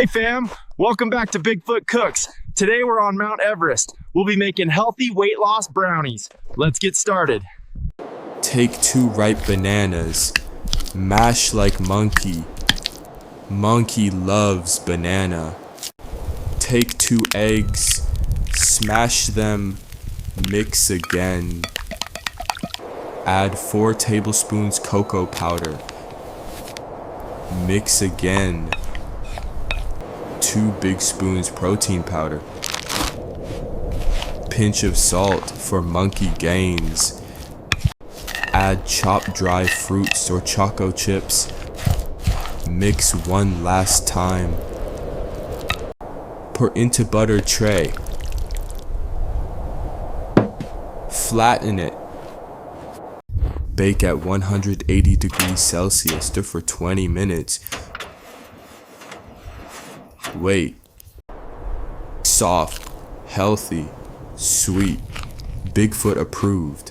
Hey fam, welcome back to Bigfoot Cooks. Today we're on Mount Everest. We'll be making healthy weight loss brownies. Let's get started. Take 2 ripe bananas, mash like monkey. Monkey loves banana. Take 2 eggs, smash them, mix again. Add 4 tablespoons cocoa powder. Mix again. 2 big spoons protein powder. Pinch of salt for monkey gains. Add chopped dry fruits or choco chips. Mix one last time. Pour into butter tray. Flatten it. Bake at 180 degrees Celsius for 20 minutes. Wait. Soft, healthy, sweet. Bigfoot approved.